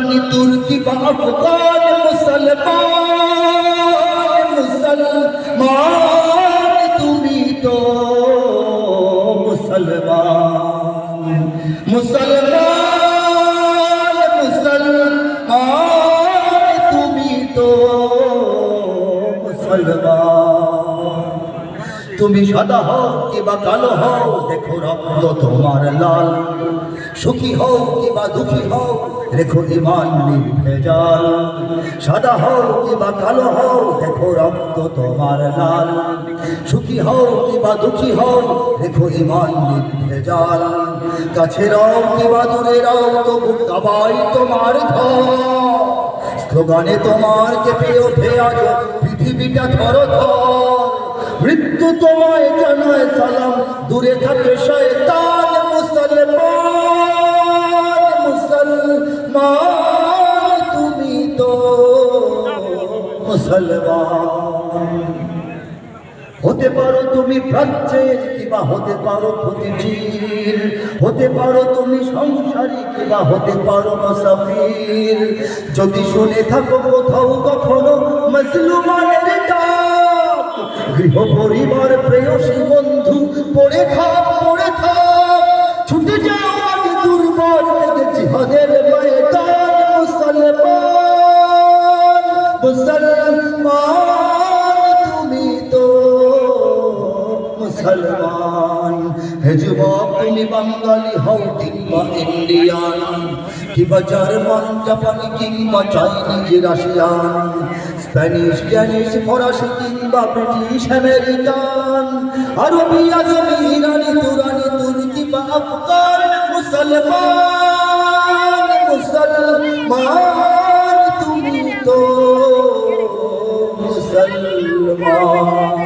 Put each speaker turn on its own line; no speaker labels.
ইরানি তুর্কি বা আফগান মুসলমান মুসলমান তুমি তো মুসলমান মুসলমান মুসলমান তুমি তো মুসলমান তুমি সাদা হও কিবা কালো হও দেখো রক্ত তোমার লাল সুখী হও কিবা দুঃখী হও রেখো ঈমান নির্ভেজাল সাদা হও কিবা কালো হও দেখো রক্ত তোমার লাল সুখী হও কিবা দুঃখী হও রেখো ঈমান নির্ভেজাল কাছে রও কিবা দূরে রও তবু কাবাই তোমার ঘর স্লোগানে তোমার কেঁপে ওঠে আজ পৃথিবীটা থরথর মৃত্যু তোমায় জানায় সালাম দূরে থাকে শয়তান মুসলমান মুসলমান তুমি তো মুসলমান হতে পারো তুমি প্রাচ্যের কিবা হতে পারো প্রতিচির হতে পারো তুমি সংসারী কিবা হতে পারো মুসাফির যদি শুনে থাকো কোথাও কখনো মুসলমানের ডাক গৃহ পরিবার প্রেয়সী বন্ধু পড়ে থাক ছুটে যাও আগে দুর্বল জিহাদের ময়দান মুসলমান মুসলমান তুমি তো মুসলমান হে যুবক তুমি বাঙালি হও কিংবা ইন্ডিয়ান কিংবা জার্মান জাপানি কিংবা চাইনিজ রাশিয়ান স্প্যানিশ ড্যানিশ ফরাসি কিংবা ব্রিটিশ আমেরিকান আরবি আজমি ইরানি তুরানি তুর্কি বা আফগান মুসলমান মুসলমান তুমি তো মুসলমান